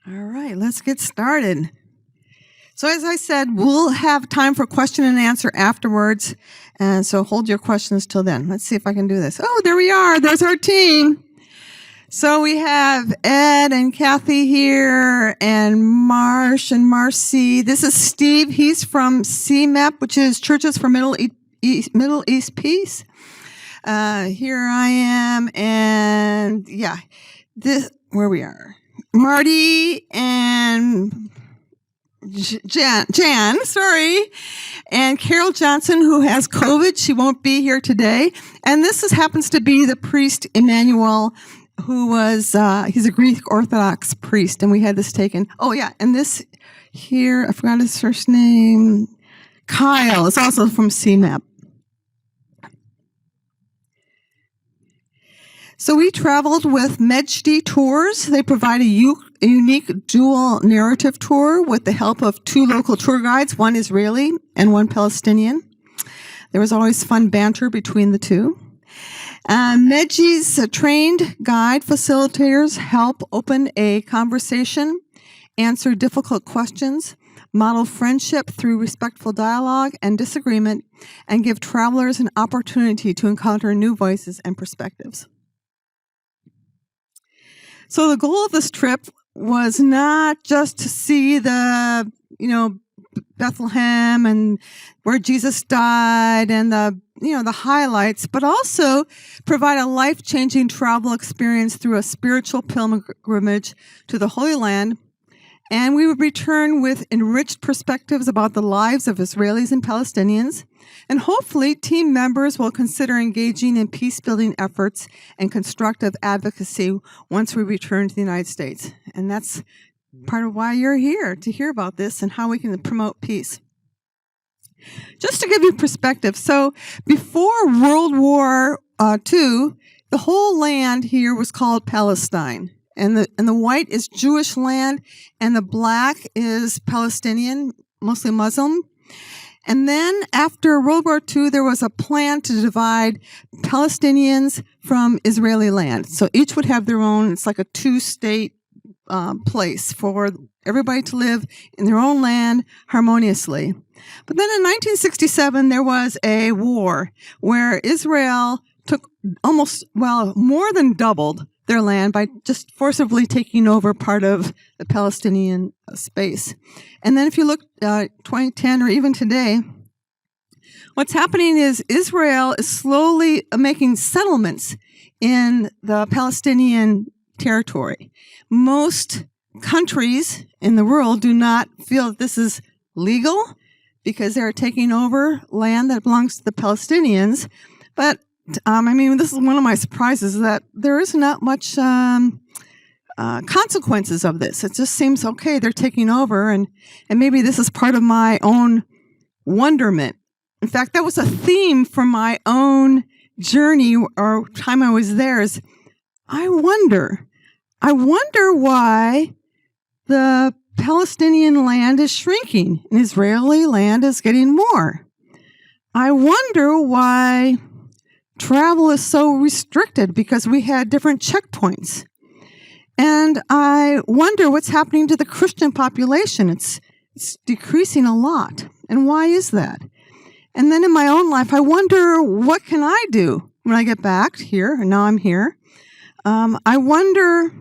All right, let's get started. So as I said, we'll have time for question and answer afterwards. And so hold your questions till then. Let's see if I can do this. Oh, there we are. There's our team. So we have Ed and Kathy here and Marsh and Marcy. This is Steve. He's from CMEP, which is Churches for Middle East Peace. Here I am. And yeah, where we are. Marty and Jan, and Carol Johnson, who has COVID. She won't be here today. And this happens to be the priest Emmanuel, who was, he's a Greek Orthodox priest, and we had this taken. Oh, yeah, and this here, I forgot his first name, Kyle, is also from CMAP. So we traveled with Medjdi Tours. They provide a unique dual narrative tour with the help of two local tour guides, one Israeli and one Palestinian. There was always fun banter between the two. Medjdi's trained guide facilitators help open a conversation, answer difficult questions, model friendship through respectful dialogue and disagreement, and give travelers an opportunity to encounter new voices and perspectives. So the goal of this trip was not just to see the, Bethlehem and where Jesus died and the highlights, but also provide a life-changing travel experience through a spiritual pilgrimage to the Holy Land. And we would return with enriched perspectives about the lives of Israelis and Palestinians. And hopefully, team members will consider engaging in peace-building efforts and constructive advocacy once we return to the United States. And that's part of why you're here, to hear about this and how we can promote peace. Just to give you perspective, so before World War II, the whole land here was called Palestine. And the white is Jewish land, and the black is Palestinian, mostly Muslim. And then after World War II, there was a plan to divide Palestinians from Israeli land. So each would have their own, it's like a two-state place for everybody to live in their own land harmoniously. But then in 1967, there was a war where Israel took more than doubled their land by just forcibly taking over part of the Palestinian space. And then if you look 2010 or even today, what's happening is Israel is slowly making settlements in the Palestinian territory. Most countries in the world do not feel that this is legal because they're taking over land that belongs to the Palestinians. But this is one of my surprises, that there is not much consequences of this. It just seems, okay, they're taking over, and maybe this is part of my own wonderment. In fact, that was a theme for my own journey or time I was there, is I wonder why the Palestinian land is shrinking and Israeli land is getting more. I wonder why travel is so restricted, because we had different checkpoints. And I wonder what's happening to the Christian population. It's decreasing a lot. And why is that? And then in my own life, I wonder, what can I do when I get back here? And now I'm here. I wonder,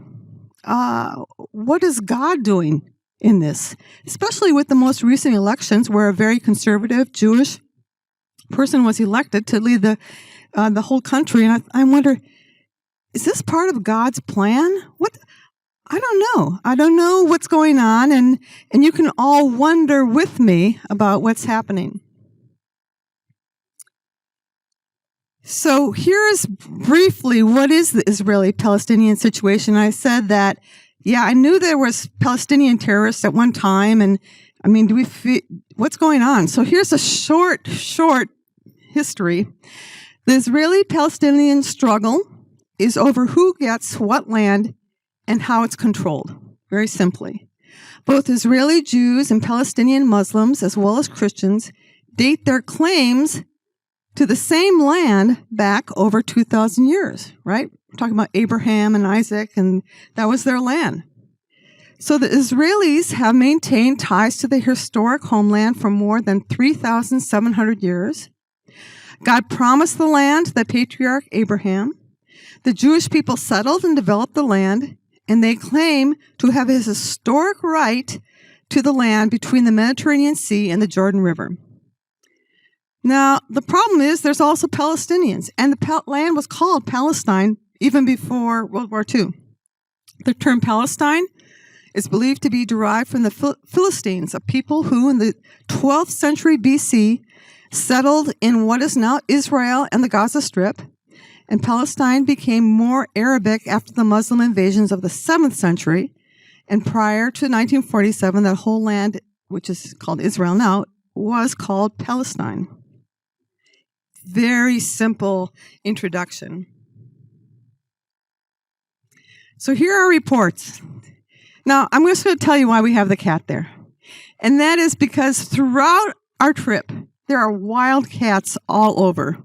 what is God doing in this? Especially with the most recent elections, where a very conservative Jewish person was elected to lead the whole country. And I wonder, is this part of God's plan? I don't know. I don't know what's going on, and you can all wonder with me about what's happening. So here is briefly what is the Israeli-Palestinian situation. I said that, I knew there was Palestinian terrorists at one time, and what's going on? So here's a short history. The Israeli-Palestinian struggle is over who gets what land and how it's controlled, very simply. Both Israeli Jews and Palestinian Muslims, as well as Christians, date their claims to the same land back over 2,000 years, right? We're talking about Abraham and Isaac, and that was their land. So the Israelis have maintained ties to the historic homeland for more than 3,700 years. God promised the land to the patriarch Abraham. The Jewish people settled and developed the land, and they claim to have a historic right to the land between the Mediterranean Sea and the Jordan River. Now, the problem is there's also Palestinians, and the land was called Palestine even before World War II. The term Palestine is believed to be derived from the Philistines, a people who in the 12th century BC settled in what is now Israel and the Gaza Strip, and Palestine became more Arabic after the Muslim invasions of the 7th century, and prior to 1947, that whole land, which is called Israel now, was called Palestine. Very simple introduction. So here are reports. Now, I'm just going to tell you why we have the cat there. And that is because throughout our trip, there are wild cats all over.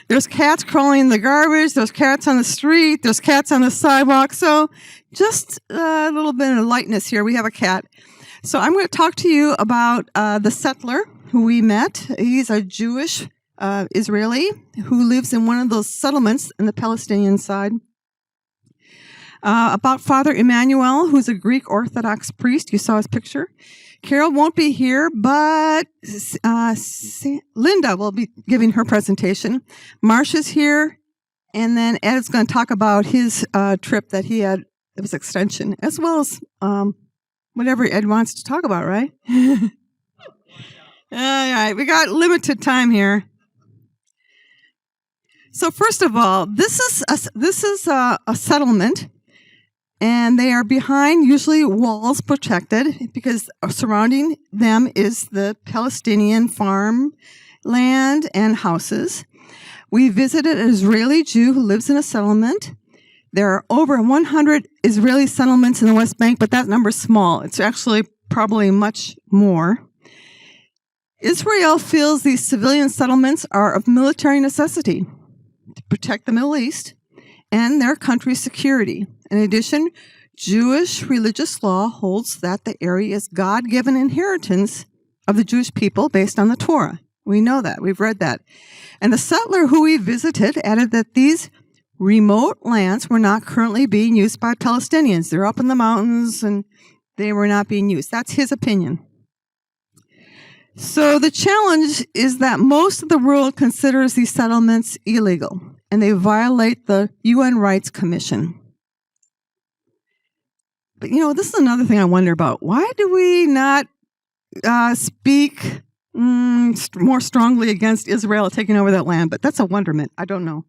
There's cats crawling in the garbage. There's cats on the street. There's cats on the sidewalk. So just a little bit of lightness here. We have a cat. So I'm going to talk to you about the settler who we met. He's a Jewish Israeli who lives in one of those settlements in the Palestinian side. About Father Emmanuel, who's a Greek Orthodox priest. You saw his picture. Carol won't be here, but Linda will be giving her presentation. Marcia's here, and then Ed's going to talk about his trip that he had. It was extension, as well as whatever Ed wants to talk about, right? All right, we got limited time here. So first of all, this is a settlement. And they are behind, usually walls protected, because surrounding them is the Palestinian farm land and houses. We visited an Israeli Jew who lives in a settlement. There are over 100 Israeli settlements in the West Bank, but that number's small. It's actually probably much more. Israel feels these civilian settlements are of military necessity to protect the Middle East and their country's security. In addition, Jewish religious law holds that the area is God-given inheritance of the Jewish people based on the Torah. We know that. We've read that. And the settler who we visited added that these remote lands were not currently being used by Palestinians. They're up in the mountains, and they were not being used. That's his opinion. So the challenge is that most of the world considers these settlements illegal, and they violate the UN Rights Commission. But, this is another thing I wonder about. Why do we not speak more strongly against Israel taking over that land? But that's a wonderment. I don't know.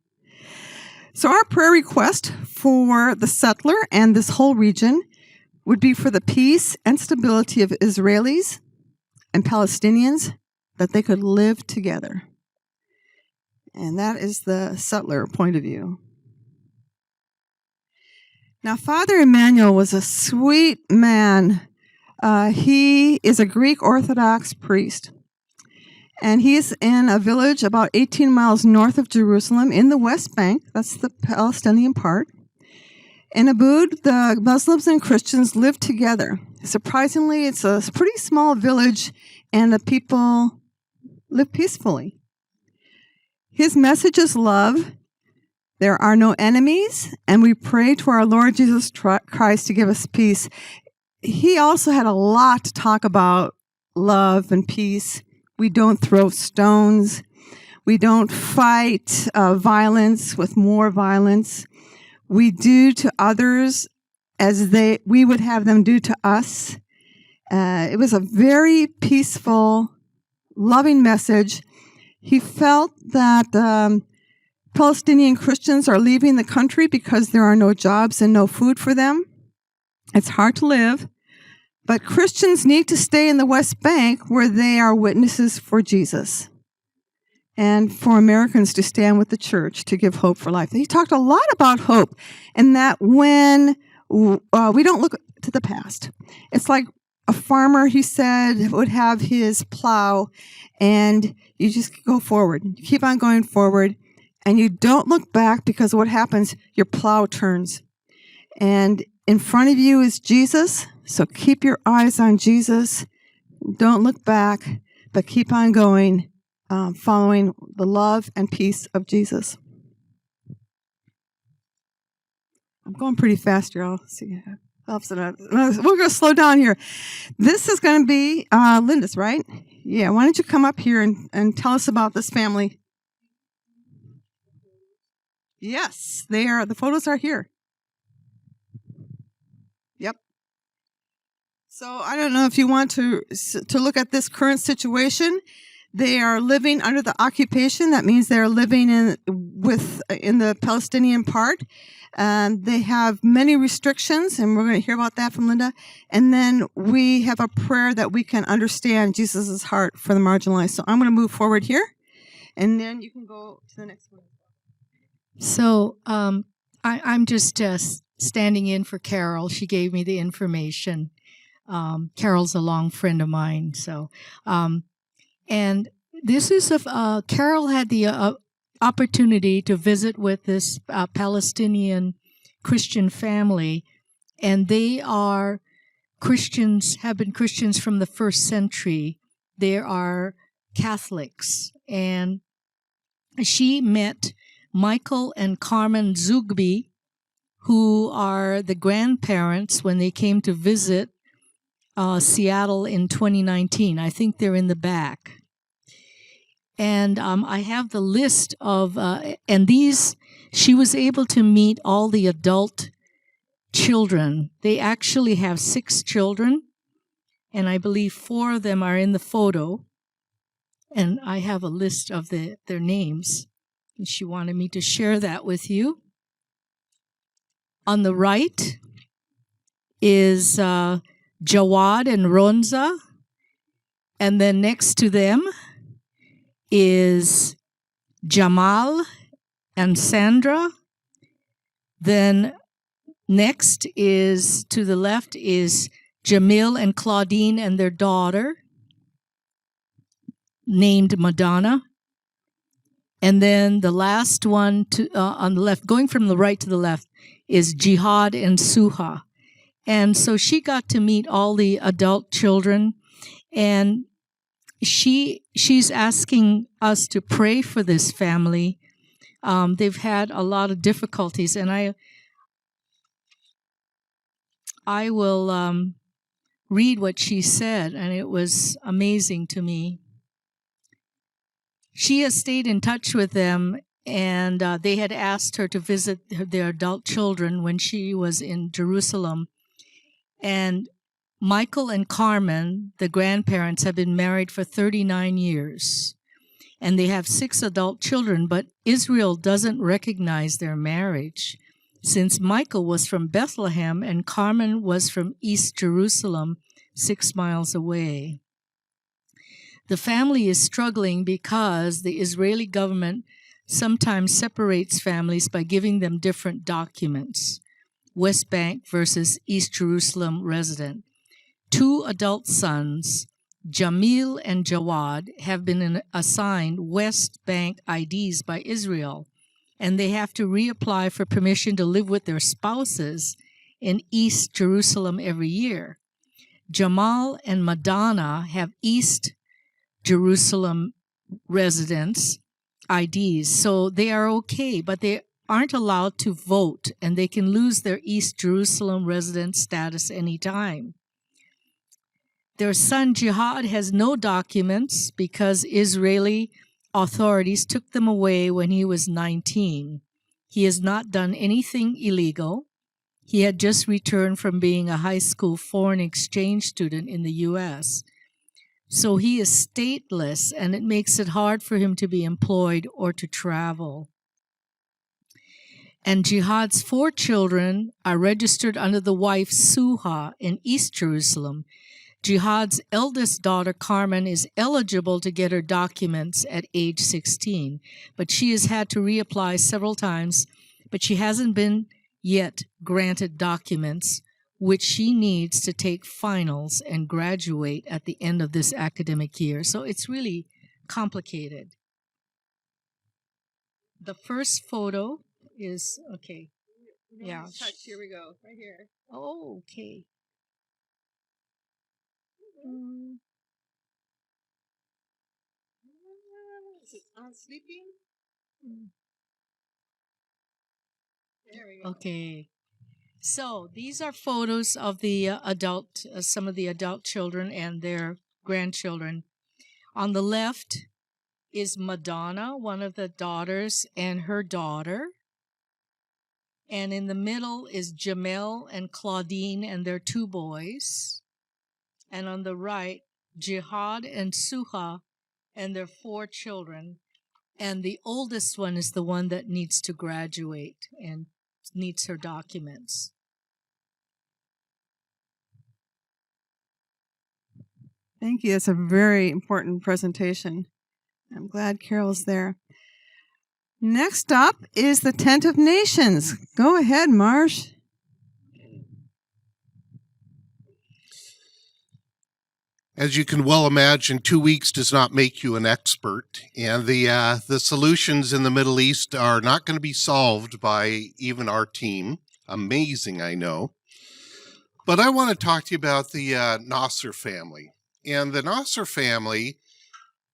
So our prayer request for the settler and this whole region would be for the peace and stability of Israelis and Palestinians, that they could live together. And that is the settler point of view. Now, Father Emmanuel was a sweet man. He is a Greek Orthodox priest. And he's in a village about 18 miles north of Jerusalem in the West Bank. That's the Palestinian part. In Abud, the Muslims and Christians live together. Surprisingly, it's a pretty small village, and the people live peacefully. His message is love. There are no enemies, and we pray to our Lord Jesus Christ to give us peace. He also had a lot to talk about love and peace. We don't throw stones. We don't fight violence with more violence. We do to others as we would have them do to us. It was a very peaceful, loving message. He felt that Palestinian Christians are leaving the country because there are no jobs and no food for them. It's hard to live. But Christians need to stay in the West Bank where they are witnesses for Jesus, and for Americans to stand with the church to give hope for life. He talked a lot about hope, and that when we don't look to the past. It's like a farmer, he said, would have his plow, and you just go forward. You keep on going forward, and you don't look back, because what happens, your plow turns. And in front of you is Jesus, So keep your eyes on Jesus. Don't look back, but keep on going, following the love and peace of Jesus. I'm going pretty fast, y'all. See, helps it out. We're going to slow down here. This is going to be Linda's, right? Yeah. Why don't you come up here and tell us about this family? Yes, they are. The photos are here. Yep. So I don't know if you want to look at this current situation. They are living under the occupation. That means they're living in the Palestinian part. They have many restrictions, and we're going to hear about that from Linda. And then we have a prayer that we can understand Jesus' heart for the marginalized. So I'm going to move forward here, and then you can go to the next one. So I'm just standing in for Carol. She gave me the information. Carol's a long friend of mine. So, and this is Carol had the opportunity to visit with this Palestinian Christian family, and they are Christians, have been Christians from the first century. They are Catholics, and she met Michael and Carmen Zugby, who are the grandparents when they came to visit Seattle in 2019. I think they're in the back. And I have the list of, she was able to meet all the adult children. They actually have 6 children, and I believe 4 of them are in the photo. And I have a list of their names. And she wanted me to share that with you. On the right is Jawad and Ronza. And then next to them is Jamal and Sandra. Then next is, to the left, is Jamil and Claudine and their daughter, named Madonna. And then the last one on the left, going from the right to the left, is Jihad and Suha. And so she got to meet all the adult children, and she's asking us to pray for this family. They've had a lot of difficulties, and I will read what she said, and it was amazing to me. She has stayed in touch with them, and they had asked her to visit their adult children when she was in Jerusalem. And Michael and Carmen, the grandparents, have been married for 39 years. And they have 6 adult children, but Israel doesn't recognize their marriage, since Michael was from Bethlehem and Carmen was from East Jerusalem, 6 miles away. The family is struggling because the Israeli government sometimes separates families by giving them different documents. West Bank versus East Jerusalem resident. 2 adult sons, Jamil and Jawad, have been assigned West Bank IDs by Israel, and they have to reapply for permission to live with their spouses in East Jerusalem every year. Jamal and Madonna have East Jerusalem residents IDs, so they are okay, but they aren't allowed to vote, and they can lose their East Jerusalem resident status anytime. Their son Jihad has no documents because Israeli authorities took them away when he was 19. He has not done anything illegal. He had just returned from being a high school foreign exchange student in the U.S., so he is stateless, and it makes it hard for him to be employed or to travel. And Jihad's 4 children are registered under the wife Suha in East Jerusalem. Jihad's eldest daughter, Carmen, is eligible to get her documents at age 16, but she has had to reapply several times, but she hasn't been yet granted documents, which she needs to take finals and graduate at the end of this academic year. So it's really complicated. The first photo is, okay. Yeah. Touch, here we go, right here. Oh, okay. Is it not sleeping? There we go. Okay. So these are photos of the some of the adult children and their grandchildren. On the left is Madonna, one of the daughters, and her daughter. And in the middle is Jamel and Claudine and their 2 boys. And on the right, Jihad and Suha and their 4 children. And the oldest one is the one that needs to graduate and needs her documents. Thank you. That's a very important presentation. I'm glad Carol's there. Next up is the Tent of Nations. Go ahead, Marsh. As you can well imagine, 2 weeks does not make you an expert, and the solutions in the Middle East are not going to be solved by even our team. Amazing, I know. But I want to talk to you about the Nasser family. And the Nasser family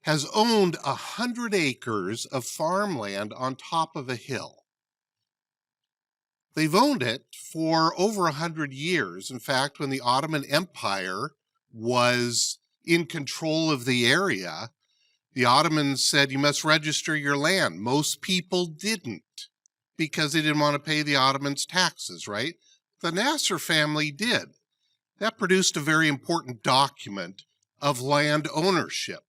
has owned 100 acres of farmland on top of a hill. They've owned it for over 100 years. In fact, when the Ottoman Empire was in control of the area, the Ottomans said, you must register your land. Most people didn't because they didn't want to pay the Ottomans taxes, right? The Nasser family did. That produced a very important document of land ownership.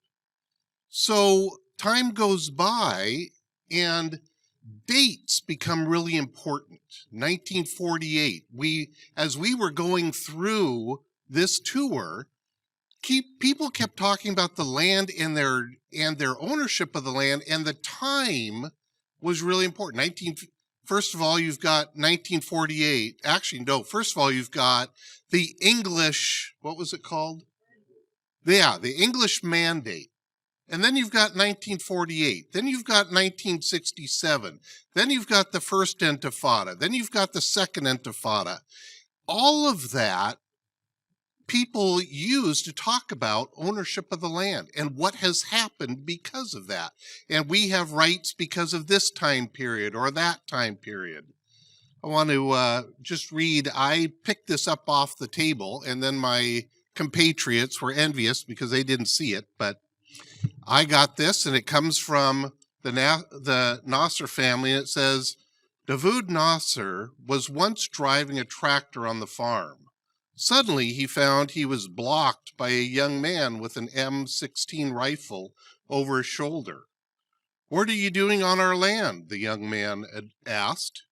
So time goes by and dates become really important. 1948, as we were going through this tour, people kept talking about the land and their ownership of the land, and the time was really important. First of all, you've got 1948. Actually, no. First of all, you've got the English, what was it called? Yeah, the English Mandate. And then you've got 1948. Then you've got 1967. Then you've got the first Intifada. Then you've got the second Intifada. All of that people use to talk about ownership of the land and what has happened because of that. And we have rights because of this time period or that time period. I want to just read, I picked this up off the table, and then my compatriots were envious because they didn't see it, but I got this, and it comes from the Nasser family, and it says, Davoud Nasser was once driving a tractor on the farm. Suddenly, he found he was blocked by a young man with an M16 rifle over his shoulder. What are you doing on our land? The young man asked.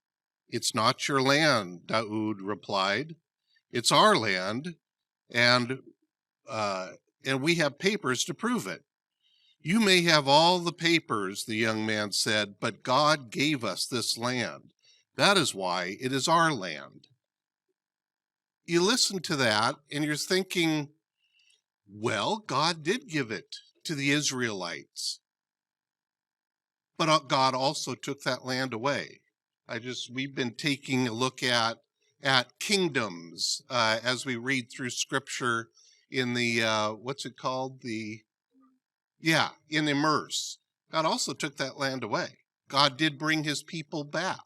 It's not your land, Daoud replied. It's our land, and we have papers to prove it. You may have all the papers, the young man said, but God gave us this land. That is why it is our land. You listen to that and you're thinking, well, God did give it to the Israelites. But God also took that land away. We've been taking a look at kingdoms as we read through scripture in the, what's it called? In Immerse. God also took that land away. God did bring his people back.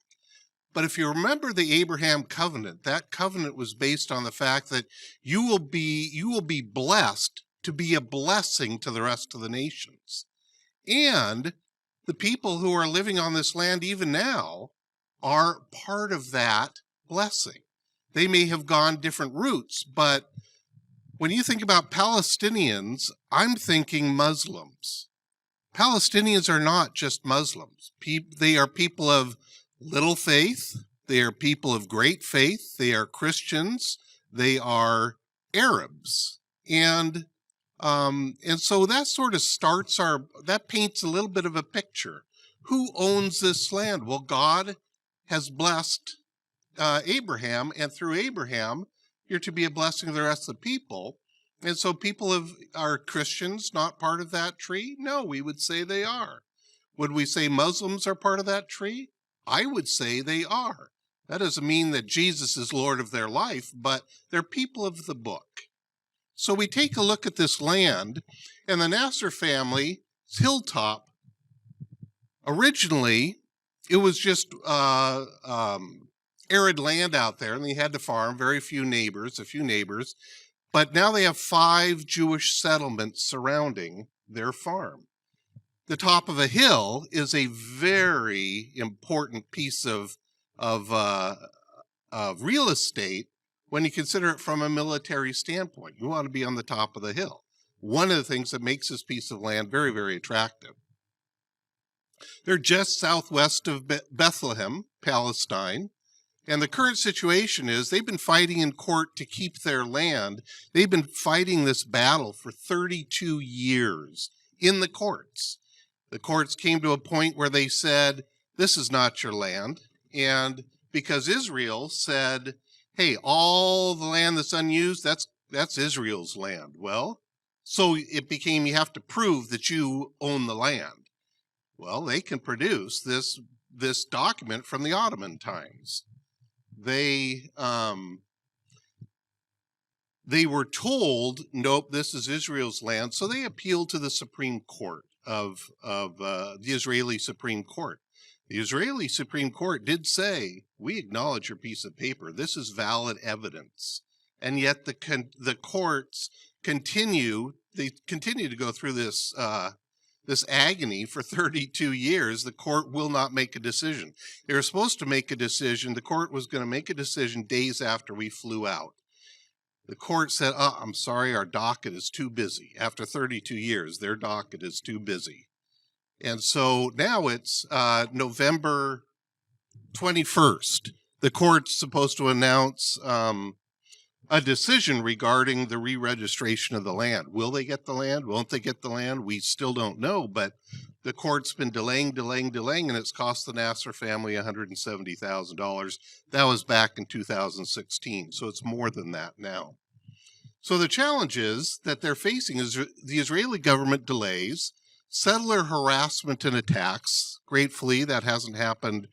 But if you remember the Abraham covenant, that covenant was based on the fact that you will be blessed to be a blessing to the rest of the nations. And the people who are living on this land even now are part of that blessing. They may have gone different routes, but when you think about Palestinians, I'm thinking Muslims. Palestinians are not just Muslims. They are people of little faith. They are people of great faith. They are Christians. They are Arabs. And so that sort of that paints a little bit of a picture. Who owns this land? Well, God has blessed Abraham, and through Abraham, you're to be a blessing to the rest of the people. And so are Christians not part of that tree? No, we would say they are. Would we say Muslims are part of that tree? I would say they are. That doesn't mean that Jesus is Lord of their life, but they're people of the book. So we take a look at this land, and the Nasser family's hilltop, originally, it was just arid land out there, and they had to farm, a few neighbors, but now they have 5 Jewish settlements surrounding their farm. The top of a hill is a very important piece of real estate when you consider it from a military standpoint. You want to be on the top of the hill. One of the things that makes this piece of land very, very attractive. They're just southwest of Bethlehem, Palestine. And the current situation is they've been fighting in court to keep their land. They've been fighting this battle for 32 years in the courts. The courts came to a point where they said, this is not your land. And because Israel said, hey, all the land that's unused, that's Israel's land. Well, so it became you have to prove that you own the land. Well, they can produce this document from the Ottoman times. They were told, nope, this is Israel's land, so they appealed to the Supreme Court of the Israeli Supreme Court. The Israeli Supreme Court did say, we acknowledge your piece of paper. This is valid evidence. And yet the courts continue to go through this agony for 32 years. The court will not make a decision. They were supposed to make a decision. The court was going to make a decision days after we flew out. The court said, I'm sorry, our docket is too busy. After 32 years, their docket is too busy. And so now it's November 21st. The court's supposed to announce a decision regarding the re-registration of the land. Will they get the land? Won't they get the land? We still don't know, but the court's been delaying, and it's cost the Nasser family $170,000. That was back in 2016, so it's more than that now. So the challenges that they're facing is the Israeli government delays, settler harassment and attacks. Gratefully, that hasn't happened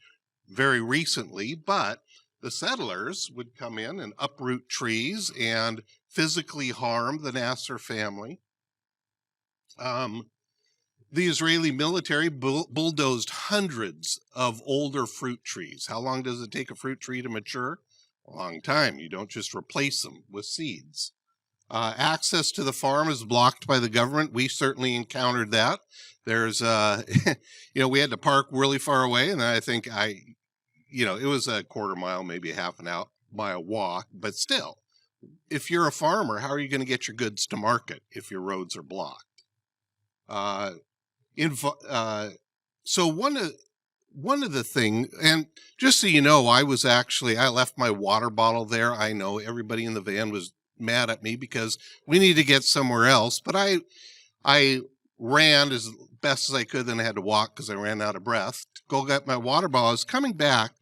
very recently, but the settlers would come in and uproot trees and physically harm the Nasser family. The Israeli military bulldozed hundreds of older fruit trees. How long does it take a fruit tree to mature? A long time. You don't just replace them with seeds. Access to the farm is blocked by the government. We certainly encountered that. There's, we had to park really far away, and then I think it was a quarter mile, maybe a half an mile walk, but still, if you're a farmer, how are you going to get your goods to market if your roads are blocked? So one of the things, and just so you know, I left my water bottle there. I know everybody in the van was mad at me because we need to get somewhere else, but I ran as best as I could, then I had to walk because I ran out of breath to go get my water bottle. I was coming back,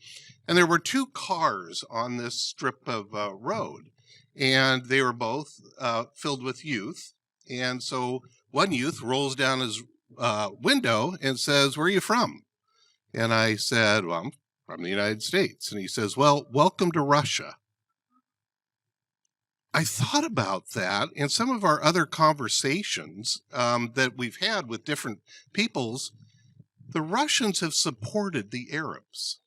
and there were 2 cars on this strip of road, and they were both filled with youth. And so one youth rolls down his window and says, "Where are you from?" And I said, "Well, I'm from the United States." And he says, "Well, welcome to Russia." I thought about that in some of our other conversations that we've had with different peoples. The Russians have supported the Arabs.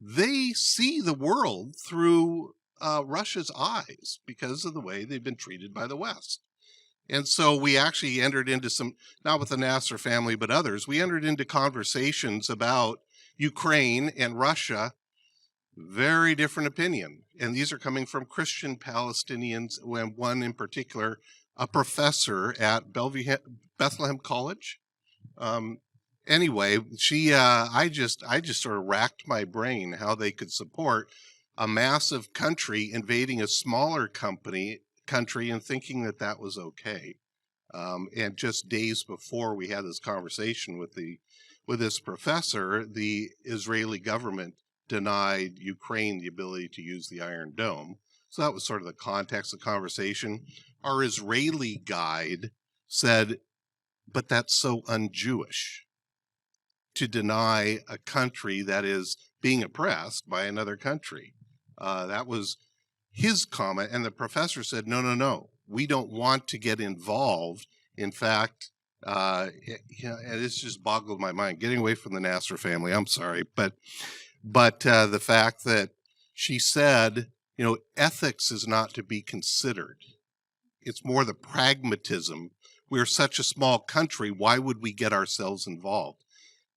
They see the world through Russia's eyes because of the way they've been treated by the West. And so we actually entered into some, not with the Nasser family, but others, we entered into conversations about Ukraine and Russia. Very different opinion. And these are coming from Christian Palestinians, when one in particular, a professor at Bethlehem College. Anyway, I just sort of racked my brain how they could support a massive country invading a smaller country and thinking that was okay. And just days before we had this conversation with this professor, the Israeli government denied Ukraine the ability to use the Iron Dome. So that was sort of the context of the conversation. Our Israeli guide said, but that's so un-Jewish to deny a country that is being oppressed by another country. That was his comment. And the professor said, no. We don't want to get involved. In fact, and it's just boggled my mind. Getting away from the Nasser family, I'm sorry, but the fact that she said, ethics is not to be considered. It's more the pragmatism. We're such a small country. Why would we get ourselves involved?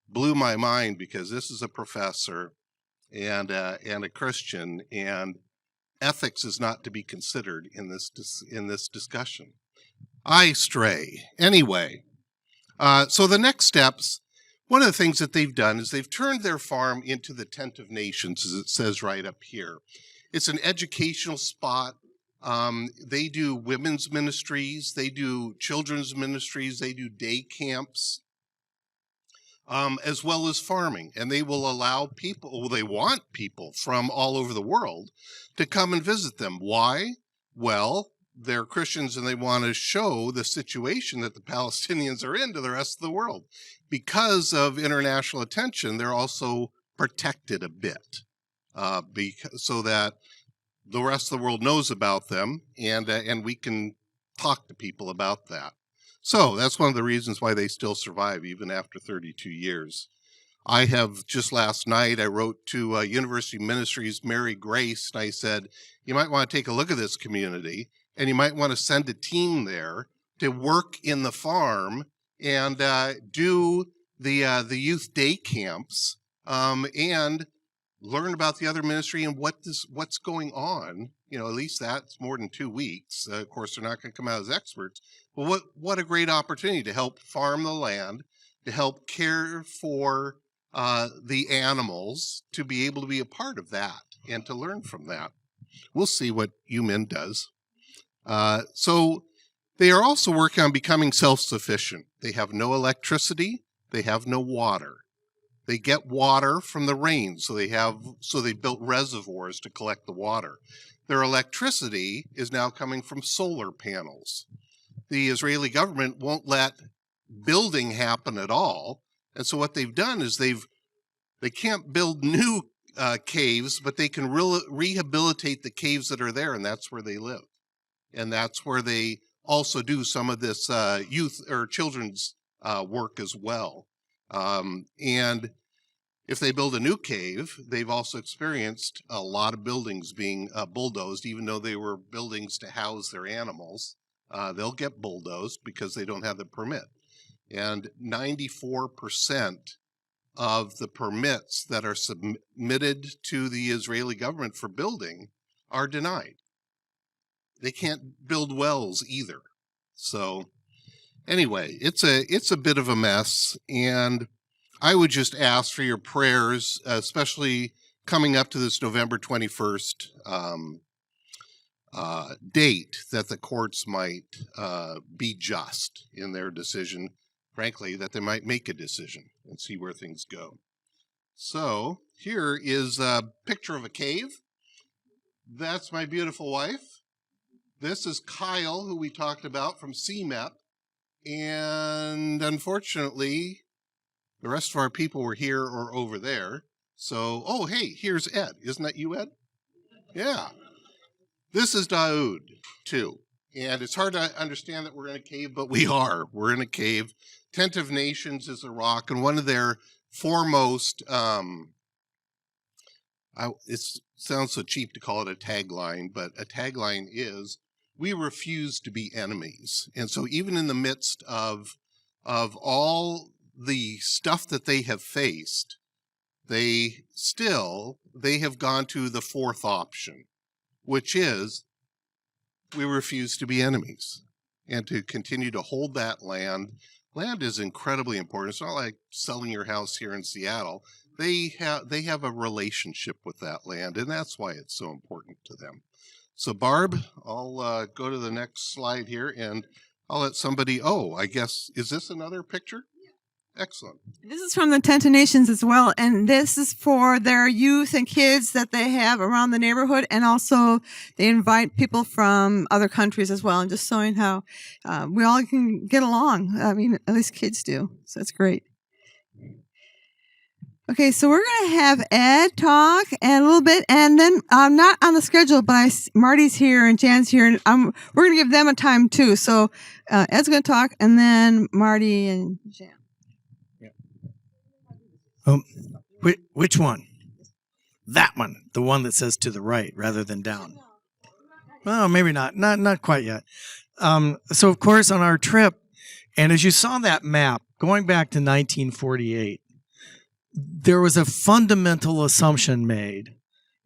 Blew my mind, because this is a professor and a Christian, and ethics is not to be considered in this discussion. I stray. Anyway, so the next steps, one of the things that they've done is they've turned their farm into the Tent of Nations, as it says right up here. It's an educational spot. They do women's ministries, they do children's ministries, they do day camps, as well as farming. And they will allow people, they want people from all over the world to come and visit them. Why? Well, they're Christians and they want to show the situation that the Palestinians are in to the rest of the world. Because of international attention, they're also protected a bit, so that the rest of the world knows about them, and we can talk to people about that. So that's one of the reasons why they still survive even after 32 years. I have just last night, I wrote to University Ministries Mary Grace, and I said, you might want to take a look at this community, and you might want to send a team there to work in the farm and do the youth day camps, and learn about the other ministry and what's going on. At least that's more than 2 weeks. Of course, they're not going to come out as experts, but what a great opportunity to help farm the land, to help care for the animals, to be able to be a part of that and to learn from that. We'll see what UMin does. So they are also working on becoming self-sufficient. They have no electricity. They have no water. They get water from the rain, so they built reservoirs to collect the water. Their electricity is now coming from solar panels. The Israeli government won't let building happen at all, and so what they've done is they can't build new caves, but they can rehabilitate the caves that are there, and that's where they live. And that's where they also do some of this youth or children's work as well. And if they build a new cave, they've also experienced a lot of buildings being bulldozed, even though they were buildings to house their animals. They'll get bulldozed because they don't have the permit. And 94% of the permits that are submitted to the Israeli government for building are denied. They can't build wells either. So anyway, it's a bit of a mess, and I would just ask for your prayers, especially coming up to this November 21st date, that the courts might be just in their decision. Frankly, that they might make a decision and see where things go. So here is a picture of a cave. That's my beautiful wife. This is Kyle, who we talked about from CMEP. And unfortunately, the rest of our people were here or over there. So, oh, hey, here's Ed. Isn't that you, Ed? Yeah. This is Daoud, too. And it's hard to understand that we're in a cave, but we are. We're in a cave. Tent of Nations is a rock, and one of their foremost, it sounds so cheap to call it a tagline, but a tagline is, we refuse to be enemies. And so even in the midst of all the stuff that they have faced, they have gone to the fourth option, which is we refuse to be enemies and to continue to hold that land. Land is incredibly important. It's not like selling your house here in Seattle. They have a relationship with that land, and that's why it's so important to them. So Barb, I'll go to the next slide here, and I'll let somebody, I guess, is this another picture? Excellent. This is from the Tent of Nations as well, and this is for their youth and kids that they have around the neighborhood, and also they invite people from other countries as well, and just showing how we all can get along. I mean, at least kids do, so it's great. Okay, so we're going to have Ed talk and a little bit, and then not on the schedule, but Marty's here and Jan's here, and we're going to give them a time too. So Ed's going to talk, and then Marty and Jan. Which one? That one, the one that says to the right rather than down. Well, maybe not quite yet. So of course on our trip, and as you saw that map going back to 1948, there was a fundamental assumption made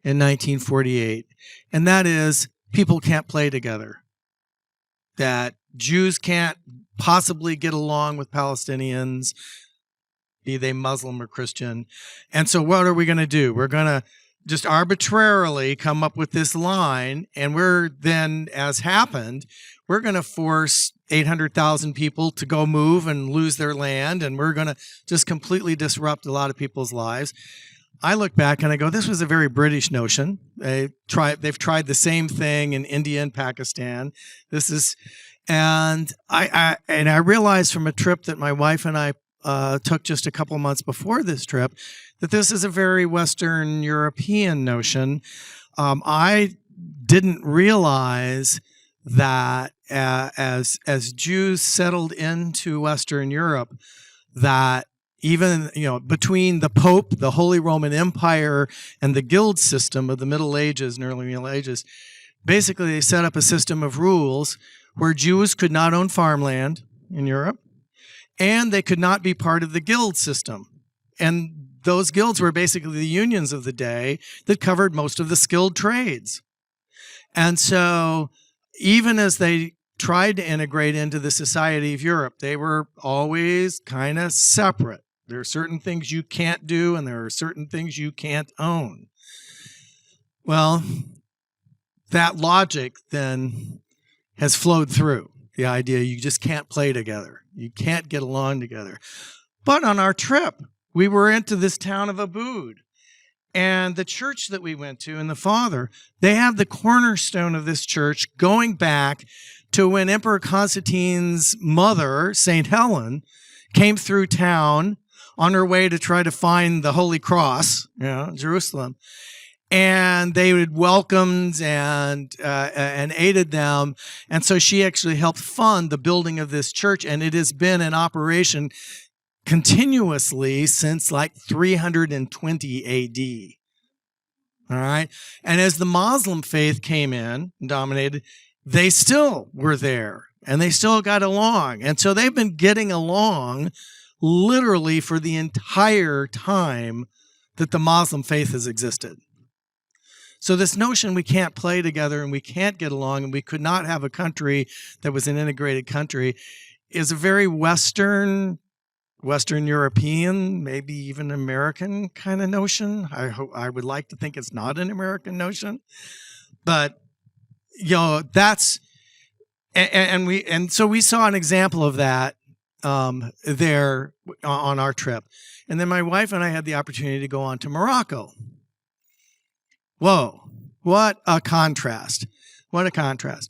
in 1948, and that is people can't play together. That Jews can't possibly get along with Palestinians, be they Muslim or Christian. And so what are we going to do? We're going to just arbitrarily come up with this line, and we're then, as happened, we're going to force 800,000 people to go move and lose their land, and we're going to just completely disrupt a lot of people's lives. I look back and I go, this was a very British notion. They've tried the same thing in India and Pakistan. And I realized from a trip that my wife and I took just a couple months before this trip that this is a very Western European notion. I didn't realize that as Jews settled into Western Europe, that even between the Pope, the Holy Roman Empire, and the guild system of the Middle Ages and early Middle Ages, basically they set up a system of rules where Jews could not own farmland in Europe, and they could not be part of the guild system. And those guilds were basically the unions of the day that covered most of the skilled trades. And so even as they tried to integrate into the society of Europe, they were always kind of separate. There are certain things you can't do, and there are certain things you can't own. Well, that logic then has flowed through. The idea you just can't play together. You can't get along together. But on our trip, we were into this town of Aboud. And the church that we went to, and the father, they have the cornerstone of this church going back to when Emperor Constantine's mother, St. Helen, came through town on her way to try to find the Holy Cross, Jerusalem. And they had welcomed and aided them. And so she actually helped fund the building of this church. And it has been in operation continuously since like 320 A.D. All right. And as the Muslim faith came in and dominated, they still were there and they still got along. And so they've been getting along literally for the entire time that the Muslim faith has existed. So this notion we can't play together and we can't get along and we could not have a country that was an integrated country is a very Western European, maybe even American kind of notion. I would like to think it's not an American notion, but that's and so we saw an example of that there on our trip, and then my wife and I had the opportunity to go on to Morocco. Whoa! What a contrast! What a contrast!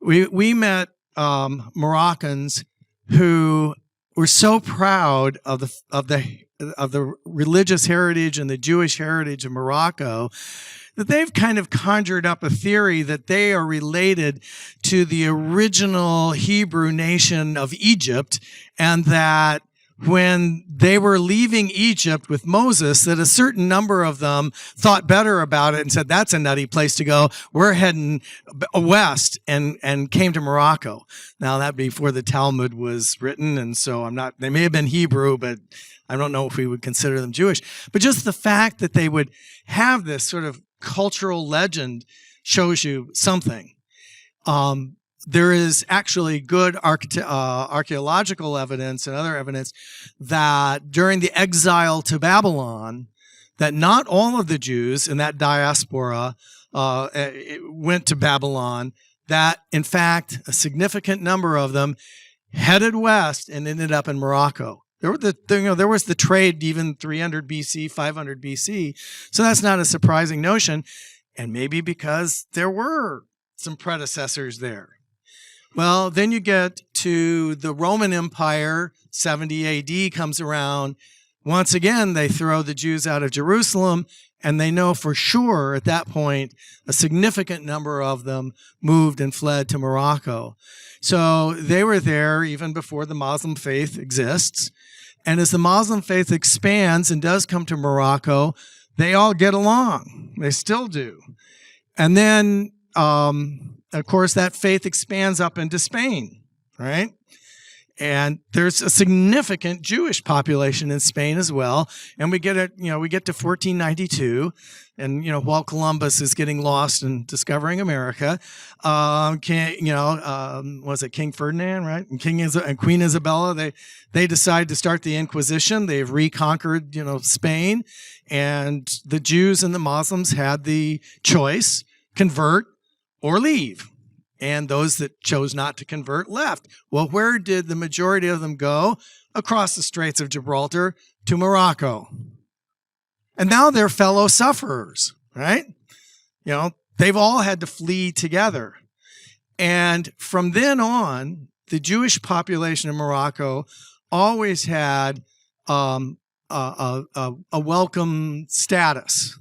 We met Moroccans who were so proud of the religious heritage and the Jewish heritage of Morocco that they've kind of conjured up a theory that they are related to the original Hebrew nation of Egypt, and that when they were leaving Egypt with Moses, that a certain number of them thought better about it and said, that's a nutty place to go. We're heading west, and came to Morocco. Now, that before the Talmud was written, and so they may have been Hebrew, but I don't know if we would consider them Jewish. But just the fact that they would have this sort of cultural legend shows you something. There is actually good archaeological evidence and other evidence that during the exile to Babylon, that not all of the Jews in that diaspora went to Babylon, that in fact a significant number of them headed west and ended up in Morocco. There was the trade even 300 BC, 500 BC, so that's not a surprising notion, and maybe because there were some predecessors there. Well, then you get to the Roman Empire, 70 AD comes around, Once again, they throw the Jews out of Jerusalem, and they know for sure at that point a significant number of them moved and fled to Morocco. So they were there even before the Muslim faith exists. And as the Muslim faith expands and does come to Morocco, they all get along. They still do. And then, of course, that faith expands up into Spain, right? And there's a significant Jewish population in Spain as well. And we get to 1492, and while Columbus is getting lost and discovering America, was it King Ferdinand, right? And Queen Isabella, they decide to start the Inquisition. They've reconquered, Spain, and the Jews and the Muslims had the choice: convert or leave. And those that chose not to convert left. Well, where did the majority of them go? Across the Straits of Gibraltar to Morocco. And now they're fellow sufferers, right? They've all had to flee together. And from then on, the Jewish population of Morocco always had a welcome status.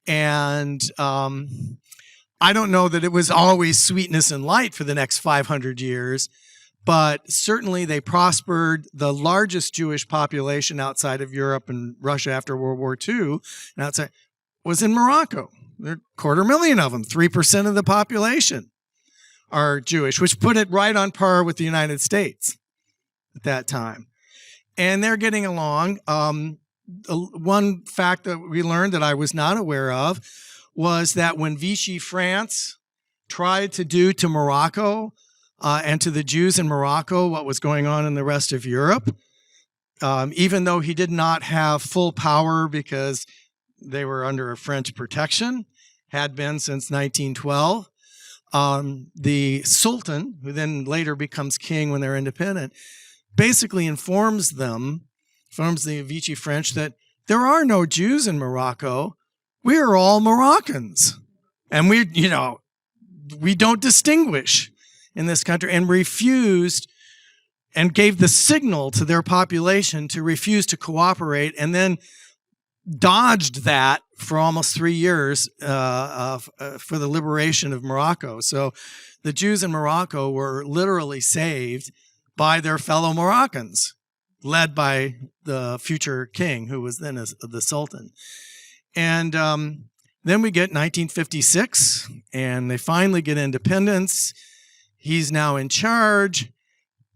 And I don't know that it was always sweetness and light for the next 500 years, but certainly they prospered. The largest Jewish population outside of Europe and Russia after World War II and outside was in Morocco. There are 250,000 of them. 3% of the population are Jewish, which put it right on par with the United States at that time. And they're getting along. One fact that we learned that I was not aware of was that when Vichy France tried to do to Morocco and to the Jews in Morocco what was going on in the rest of Europe, even though he did not have full power because they were under a French protection, had been since 1912, the Sultan, who then later becomes king when they're independent, basically informs the Vichy French that there are no Jews in Morocco. We are all Moroccans, and we don't distinguish in this country, and refused and gave the signal to their population to refuse to cooperate, and then dodged that for almost 3 years for the liberation of Morocco. So the Jews in Morocco were literally saved by their fellow Moroccans, led by the future king, who was then the Sultan. And then we get 1956, and they finally get independence. He's now in charge.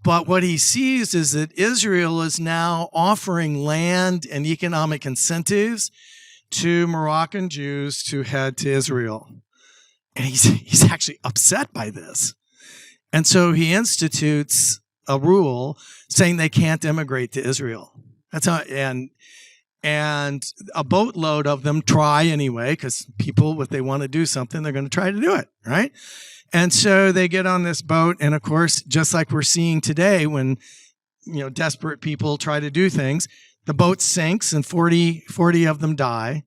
But what he sees is that Israel is now offering land and economic incentives to Moroccan Jews to head to Israel. And he's actually upset by this. And so he institutes a rule saying they can't immigrate to Israel. That's how, and a boatload of them try anyway, because people, if they want to do something, they're going to try to do it, right? And so they get on this boat, and of course, just like we're seeing today when, desperate people try to do things, the boat sinks and 40 of them die.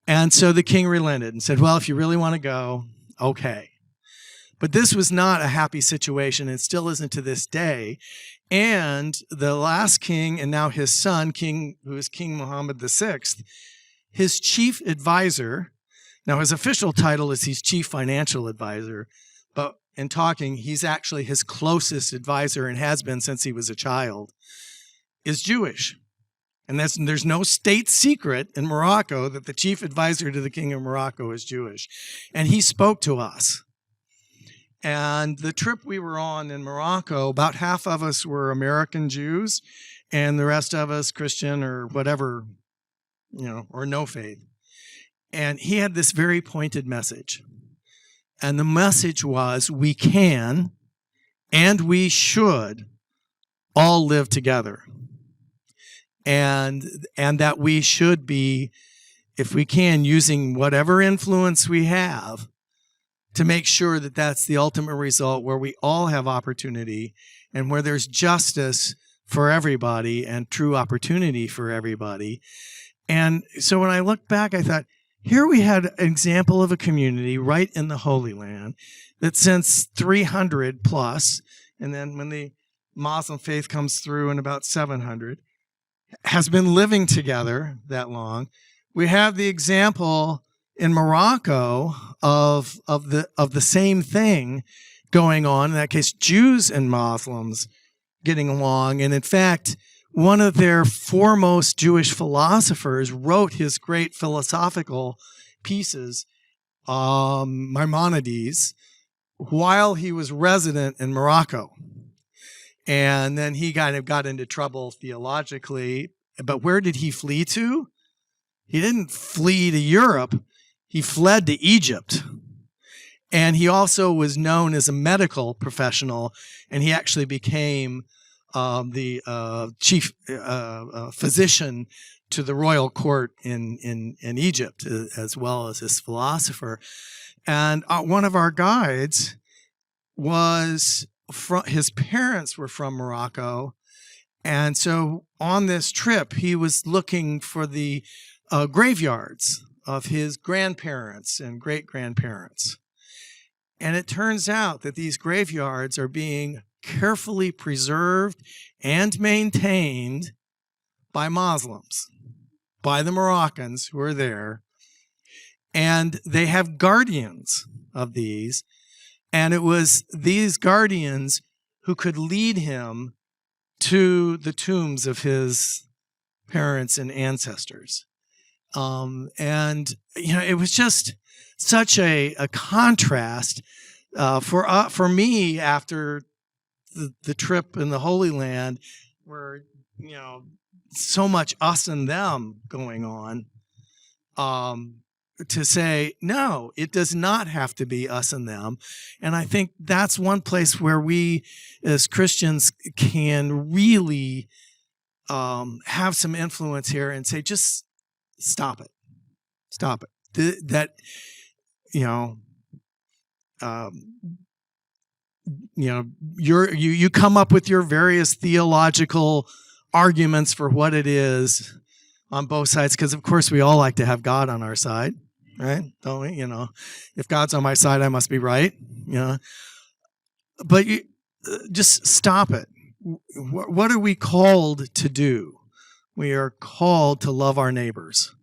And so the king relented and said, well, if you really want to go, okay. But this was not a happy situation, and still isn't to this day. And the last king, and now his son, who is King Muhammad VI, his chief advisor, now his official title is he's chief financial advisor, but in talking, he's actually his closest advisor and has been since he was a child, is Jewish. And there's no state secret in Morocco that the chief advisor to the king of Morocco is Jewish. And he spoke to us. And the trip we were on in Morocco, about half of us were American Jews, and the rest of us Christian or whatever, or no faith. And he had this very pointed message. And the message was, we can and we should all live together. And that we should be, if we can, using whatever influence we have to make sure that that's the ultimate result, where we all have opportunity and where there's justice for everybody and true opportunity for everybody. And so when I look back, I thought, here we had an example of a community right in the Holy Land that since 300 plus, and then when the Muslim faith comes through in about 700, has been living together that long. We have the example in Morocco of the same thing going on. In that case, Jews and Muslims getting along. And in fact, one of their foremost Jewish philosophers wrote his great philosophical pieces, Maimonides, while he was resident in Morocco. And then he kind of got into trouble theologically. But where did he flee to? He didn't flee to Europe. He fled to Egypt. And he also was known as a medical professional, and he actually became the chief physician to the royal court in Egypt, as well as his philosopher. And one of our guides was his parents were from Morocco, and so on this trip he was looking for the graveyards of his grandparents and great-grandparents. And it turns out that these graveyards are being carefully preserved and maintained by Muslims, by the Moroccans who are there. And they have guardians of these. And it was these guardians who could lead him to the tombs of his parents and ancestors. And, it was just such a contrast for me after the trip in the Holy Land, where, so much us and them going on, to say, no, it does not have to be us and them. And I think that's one place where we as Christians can really have some influence here and say, just stop it. Stop it. You come up with your various theological arguments for what it is on both sides, because of course we all like to have God on our side, right? Don't we? If God's on my side, I must be right. But just stop it. What are we called to do? We are called to love our neighbors.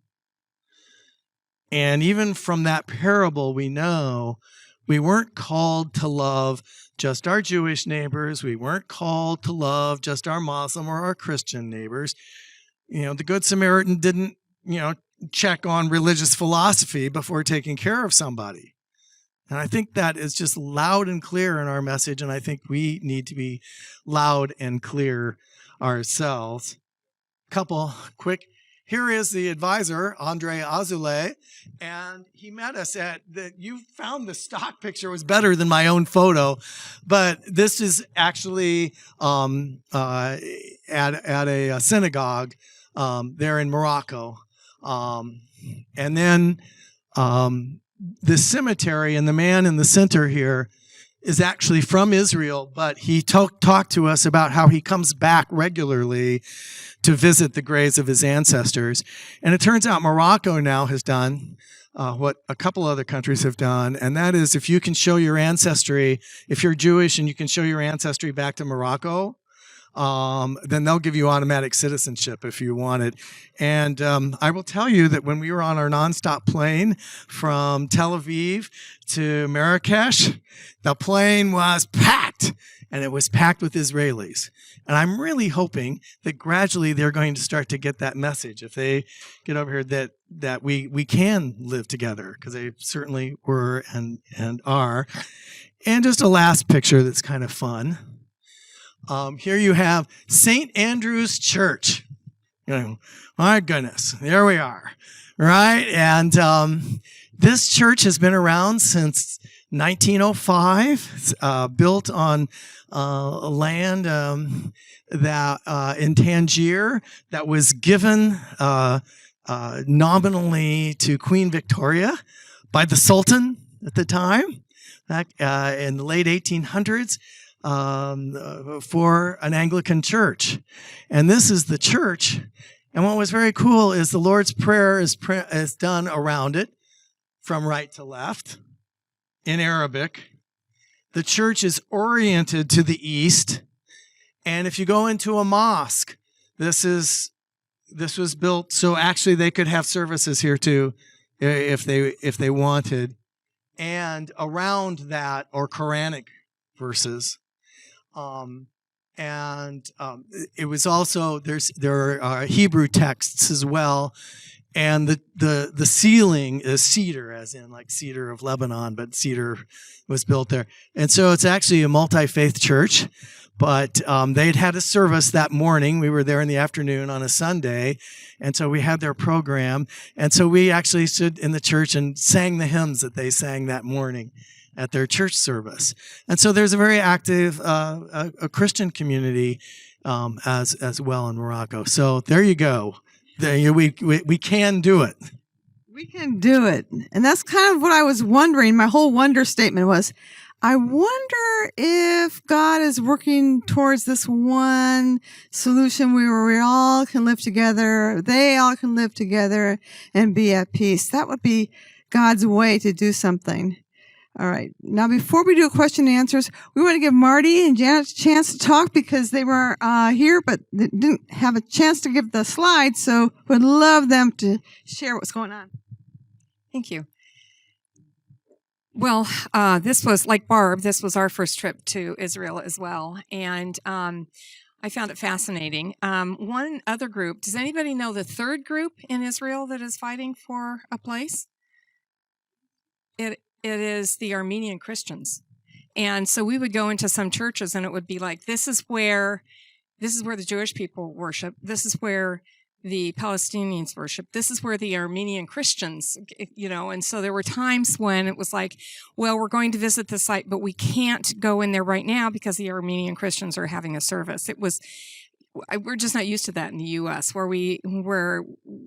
And even from that parable, we know we weren't called to love just our Jewish neighbors. We weren't called to love just our Muslim or our Christian neighbors. The Good Samaritan didn't, check on religious philosophy before taking care of somebody. And I think that is just loud and clear in our message, and I think we need to be loud and clear ourselves. Couple quick. Here is the advisor, Andre Azoulay, and he met us you found the stock picture was better than my own photo, but this is actually at a synagogue there in Morocco. And then the cemetery, and the man in the center here is actually from Israel, but he talked to us about how he comes back regularly to visit the graves of his ancestors. And it turns out Morocco now has done what a couple other countries have done, and that is, if you can show your ancestry, if you're Jewish and you can show your ancestry back to Morocco, then they'll give you automatic citizenship if you want it. And I will tell you that when we were on our nonstop plane from Tel Aviv to Marrakesh, the plane was packed, and it was packed with Israelis. And I'm really hoping that gradually they're going to start to get that message if they get over here that we can live together, because they certainly were and are. And just a last picture that's kind of fun. Here you have St. Andrew's Church. My goodness, there we are, right? And this church has been around since 1905, built on land that in Tangier that was given nominally to Queen Victoria by the Sultan at the time, back in the late 1800s. For an Anglican church. And this is the church. And what was very cool is the Lord's Prayer is done around it from right to left in Arabic. The church is oriented to the east. And if you go into a mosque, this is This was built so actually they could have services here too, if they wanted. And around that are Quranic verses. It was also there are Hebrew texts as well, and the ceiling is cedar, as in like cedar of Lebanon, but cedar was built there, and so it's actually a multi-faith church. But they'd had a service that morning. We were there in the afternoon on a Sunday, and so we had their program, and so we actually stood in the church and sang the hymns that they sang that morning at their church service. And so there's a very active a Christian community as well in Morocco. So there you go. We can do it. We can do it. And that's kind of what I was wondering. My whole wonder statement was, I wonder if God is working towards this one solution where we all can live together, they all can live together and be at peace. That would be God's way to do something. All right. Now, before we do question and answers, we want to give Marty and Janet a chance to talk because they were here, but they didn't have a chance to give the slides. So we'd love them to share what's going on. Thank you. Well, this was, like Barb, this was our first trip to Israel as well. And I found it fascinating. One other group, does anybody know the third group in Israel that is fighting for a place? It is the Armenian Christians. And so we would go into some churches and it would be like, this is where the Jewish people worship. This is where the Palestinians worship. This is where the Armenian Christians, and so there were times when it was like, well, we're going to visit the site, but we can't go in there right now because the Armenian Christians are having a service. We're just not used to that in the U.S., where we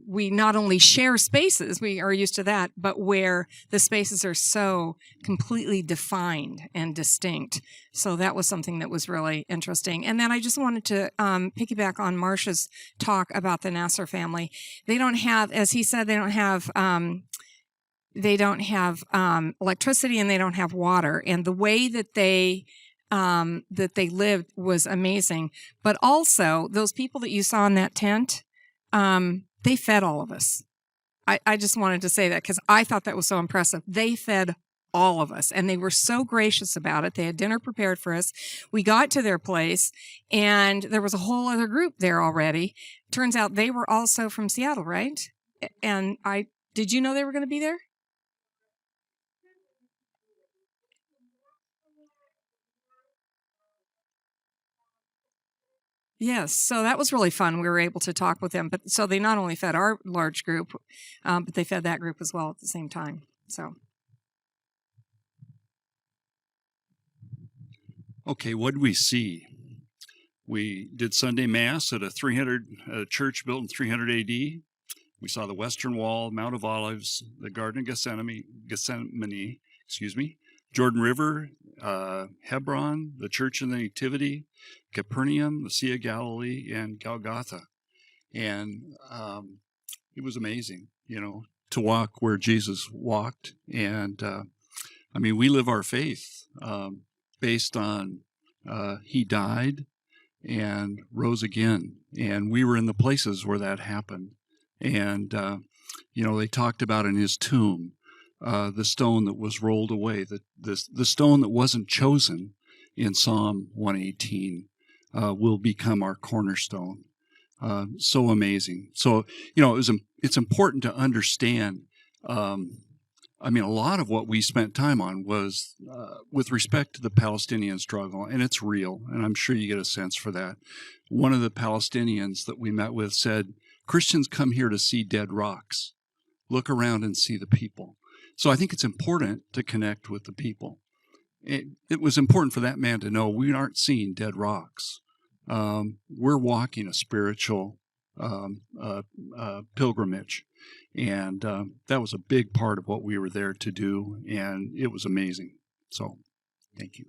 not only share spaces, we are used to that, but where the spaces are so completely defined and distinct. So that was something that was really interesting. And then I just wanted to piggyback on Marcia's talk about the Nasser family. They don't have, as he said, they don't have electricity and they don't have water. And the way that they lived was amazing. But also, those people that you saw in that tent, they fed all of us. I just wanted to say that because I thought that was so impressive. They fed all of us, and they were so gracious about it. They had dinner prepared for us. We got to their place, and there was a whole other group there already. Turns out they were also from Seattle, right? And did you know they were going to be there? Yes, so that was really fun. We were able to talk with them. But so they not only fed our large group, but they fed that group as well at the same time. So. Okay, what did we see? We did Sunday Mass at a church built in 300 AD. We saw the Western Wall, Mount of Olives, the Garden of Gethsemane, Jordan River, Hebron, the Church of the Nativity, Capernaum, the Sea of Galilee, and Golgotha. And it was amazing, to walk where Jesus walked. And we live our faith based on he died and rose again. And we were in the places where that happened. And, they talked about in his tomb, the stone that was rolled away, the stone that wasn't chosen in Psalm 118 will become our cornerstone. So amazing. So, it's important to understand. A lot of what we spent time on was with respect to the Palestinian struggle, and it's real, and I'm sure you get a sense for that. One of the Palestinians that we met with said, Christians come here to see dead rocks. Look around and see the people. So I think it's important to connect with the people. It was important for that man to know we aren't seeing dead rocks. We're walking a spiritual pilgrimage. And that was a big part of what we were there to do, and it was amazing. So, thank you.